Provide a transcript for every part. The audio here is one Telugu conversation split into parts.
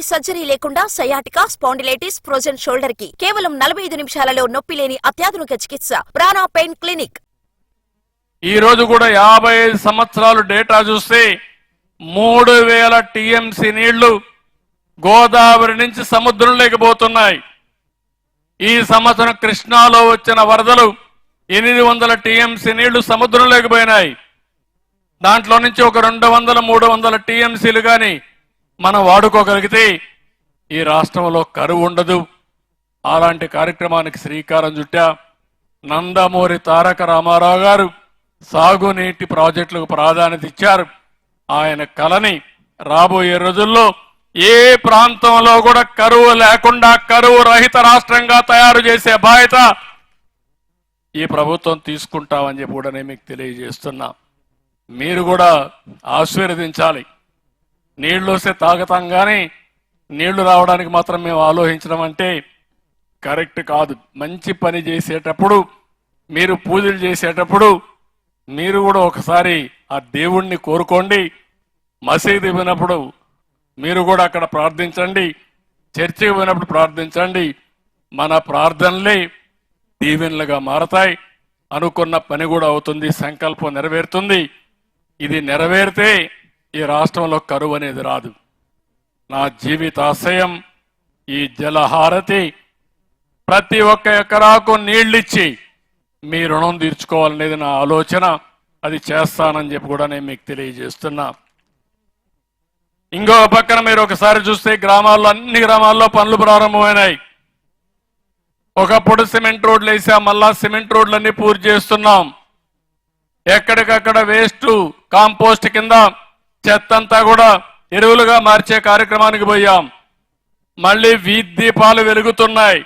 సర్జరీ లేకుండా సయాటికా, స్పాండిలైటిస్, ఫ్రోజన్ షోల్డర్ కి కేవలం 45 నిమిషాలలో నొప్పి లేని అత్యాధునిక చికిత్స ప్రాణ పెయిన్ క్లినిక్. ఈ రోజు కూడా 55 సంవత్సరాలు డేటా చూస్తే 3000 టీఎంసీ నీళ్లు గోదావరి నుంచి సముద్రంలోకి పోతున్నాయి. ఈ సంవత్సరం కృష్ణాలో వచ్చిన వరదలు 800 టీఎంసీ నీళ్లు సముద్రంలోకి పోయినాయి. దాంట్లో నుంచి ఒక 200-300 టీఎంసీలు కానీ మనం వాడుకోగలిగితే ఈ రాష్ట్రంలో కరువు ఉండదు. అలాంటి కార్యక్రమానికి శ్రీకారం చుట్టా. నందమూరి తారక రామారావు గారు సాగునీటి ప్రాజెక్టులకు ప్రాధాన్యత ఇచ్చారు. ఆయన కలని రాబోయే రోజుల్లో ఏ ప్రాంతంలో కూడా కరువు లేకుండా కరువు రహిత రాష్ట్రంగా తయారు చేసే బాధ్యత ఈ ప్రభుత్వం తీసుకుంటామని చెప్పి కూడా నేను మీకు తెలియజేస్తున్నా. మీరు కూడా ఆశీర్వదించాలి. నీళ్లు వస్తే తాగుతాం కానీ నీళ్లు రావడానికి మాత్రం మేము ఆలోచించడం అంటే కరెక్ట్ కాదు. మంచి పని చేసేటప్పుడు, మీరు పూజలు చేసేటప్పుడు మీరు కూడా ఒకసారి ఆ దేవుణ్ణి కోరుకోండి. మసీదు వినప్పుడు మీరు కూడా అక్కడ ప్రార్థించండి. చర్చికి పోయినప్పుడు ప్రార్థించండి. మన ప్రార్థనలే దీవెనలుగా మారతాయి. అనుకున్న పని కూడా అవుతుంది. సంకల్పం నెరవేరుతుంది. ఇది నెరవేరితే ఈ రాష్ట్రంలో కరువు అనేది రాదు. నా జీవితాశయం ఈ జలహారతి, ప్రతి ఒక్క ఎకరాకు నీళ్ళిచ్చి మీ రుణం తీర్చుకోవాలనేది నా ఆలోచన. అది చేస్తానని చెప్పి కూడా నేను మీకు తెలియజేస్తున్నా. ఇంకో పక్కన మీరు ఒకసారి చూస్తే గ్రామాల్లో, అన్ని గ్రామాల్లో పనులు ప్రారంభమైనాయి. ఒకప్పుడు సిమెంట్ రోడ్లు వేసాం, మళ్ళా సిమెంట్ రోడ్లన్నీ పూర్తి చేస్తున్నాం. ఎక్కడికక్కడ వేస్ట్ కాంపోస్ట్ కింద చెత్తంతా కూడా ఎరువులుగా మార్చే కార్యక్రమానికి పోయాం. మళ్ళీ వీధి దీపాలు వెలుగుతున్నాయి.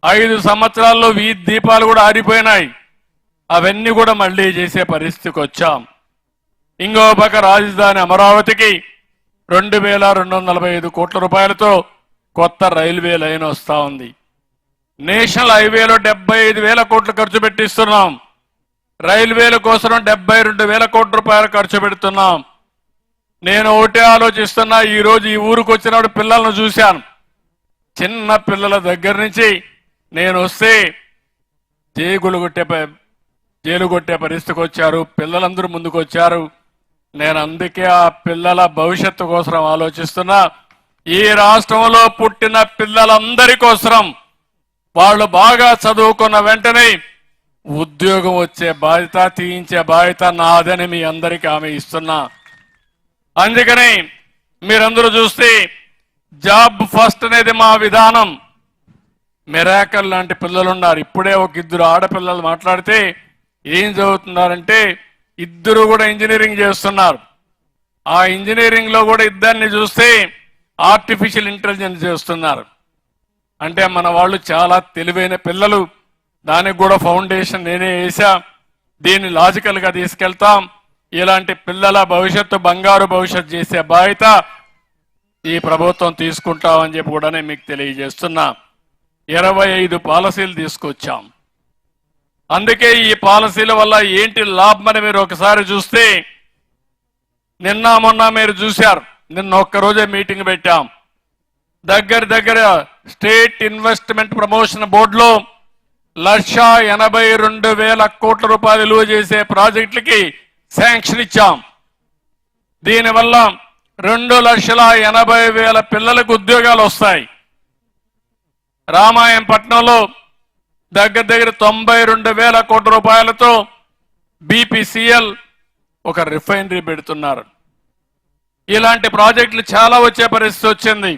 5 సంవత్సరాల్లో వీధి దీపాలు కూడా ఆరిపోయినాయి. అవన్నీ కూడా మళ్ళీ చేసే పరిస్థితికి వచ్చాం. ఇంకో పక్క రాజధాని అమరావతికి 2245 కోట్ల రూపాయలతో కొత్త రైల్వే లైన్ వస్తా ఉంది. నేషనల్ హైవేలో 75,000 కోట్లు ఖర్చు పెట్టిస్తున్నాం. రైల్వేల కోసం 72,000 కోట్ల రూపాయలు ఖర్చు పెడుతున్నాం. నేను ఒకటే ఆలోచిస్తున్నా. ఈ రోజు ఈ ఊరికి వచ్చినప్పుడు పిల్లలను చూశాను. చిన్న పిల్లల దగ్గర నుంచి నేను వస్తే జైలు కొట్టే పరిస్థితికి వచ్చారు. పిల్లలందరూ ముందుకు వచ్చారు. నేను అందుకే ఆ పిల్లల భవిష్యత్తు కోసం ఆలోచిస్తున్నా. ఈ రాష్ట్రంలో పుట్టిన పిల్లలందరి కోసం వాళ్ళు బాగా చదువుకున్న వెంటనే ఉద్యోగం వచ్చే బాధ్యత, తీయించే బాధ్యత నాదని మీ అందరికీ హామీ ఇస్తున్నా. అందుకని మీరందరూ చూస్తే జాబ్ ఫస్ట్ అనేది మా విధానం. మిరాకల్ లాంటి పిల్లలు ఉన్నారు. ఇప్పుడే ఒక 2 ఆడపిల్లలు మాట్లాడితే ఏం చదువుతున్నారంటే ఇద్దరు కూడా ఇంజనీరింగ్ చేస్తున్నారు. ఆ ఇంజనీరింగ్ లో కూడా ఇద్దరిని చూస్తే ఆర్టిఫిషియల్ ఇంటెలిజెన్స్ చేస్తున్నారు. అంటే మన వాళ్ళు చాలా తెలివైన పిల్లలు. దానికి కూడా ఫౌండేషన్ నేనే వేసా. దీన్ని లాజికల్ గా తీసుకెళ్తాం. ఇలాంటి పిల్లల భవిష్యత్తు, బంగారు భవిష్యత్తు చేసే బాధ్యత ఈ ప్రభుత్వం తీసుకుంటామని చెప్పి కూడా నేను మీకు తెలియజేస్తున్నా. 25 పాలసీలు తీసుకొచ్చాం. అందుకే ఈ పాలసీల వల్ల ఏంటి లాభమని మీరు ఒకసారి చూస్తే, నిన్న మొన్న మీరు చూశారు. నిన్న ఒక్కరోజే మీటింగ్ పెట్టాం. దగ్గర స్టేట్ ఇన్వెస్ట్మెంట్ ప్రమోషన్ బోర్డులో 1,82,000 కోట్ల రూపాయలు విలువ చేసే ప్రాజెక్టులకి శాంక్షన్ ఇచ్చాం. దీనివల్ల 2,80,000 పిల్లలకు ఉద్యోగాలు వస్తాయి. రామాయంపట్నంలో దగ్గర 92,000 కోట్ల రూపాయలతో బీపీసీఎల్ ఒక రిఫైనరీ పెడుతున్నారు. ఇలాంటి ప్రాజెక్టులు చాలా వచ్చే పరిస్థితి వచ్చింది.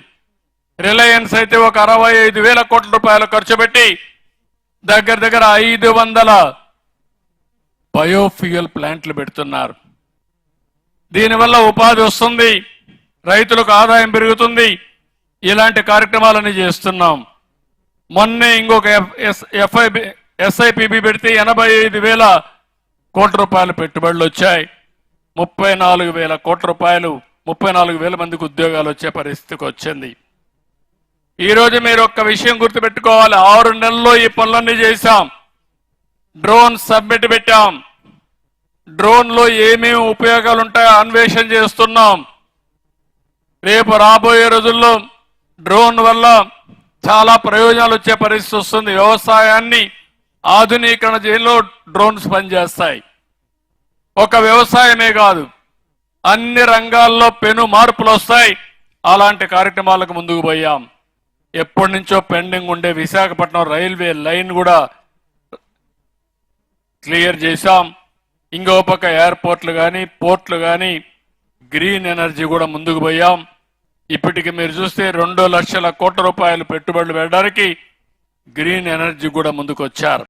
రిలయన్స్ అయితే ఒక 65,000 కోట్ల రూపాయలు ఖర్చు పెట్టి దగ్గర 500 బయోఫ్యూయల్ ప్లాంట్లు పెడుతున్నారు. దీనివల్ల ఉపాధి వస్తుంది, రైతులకు ఆదాయం పెరుగుతుంది. ఇలాంటి కార్యక్రమాలన్నీ చేస్తున్నాం. మొన్నే ఇంకొక ఎస్ఐపిబి పెడితే 85,000 కోట్ల రూపాయలు పెట్టుబడులు వచ్చాయి. 34,000 కోట్ల రూపాయలు, 34,000 మందికి ఉద్యోగాలు వచ్చే పరిస్థితికి వచ్చింది. ఈరోజు మీరు ఒక్క విషయం గుర్తుపెట్టుకోవాలి. 6 నెలల్లో ఈ పనులన్నీ చేశాం. డ్రోన్ సబ్మిట్ పెట్టాం. డ్రోన్ లో ఏమేమి ఉపయోగాలు ఉంటాయో అన్వేషణ చేస్తున్నాం. రేపు రాబోయే రోజుల్లో డ్రోన్ వల్ల చాలా ప్రయోజనాలు వచ్చే పరిస్థితి వస్తుంది. వ్యవసాయాన్ని ఆధునీకరణ చేయడంలో డ్రోన్స్ పనిచేస్తాయి. ఒక వ్యవసాయమే కాదు, అన్ని రంగాల్లో పెను మార్పులు వస్తాయి. అలాంటి కార్యక్రమాలకు ముందుకు పోయాం. ఎప్పటి నుంచో పెండింగ్ ఉండే విశాఖపట్నం రైల్వే లైన్ కూడా క్లియర్ చేశాం. ఇంకో పక్క ఎయిర్పోర్ట్లు కానీ పోర్ట్లు కానీ గ్రీన్ ఎనర్జీ కూడా ముందుకు పోయాం. ఇప్పటికి మీరు చూస్తే 2 లక్షల కోట్ల రూపాయలు పెట్టుబడులు పెట్టడానికి గ్రీన్ ఎనర్జీ కూడా ముందుకు వచ్చారు.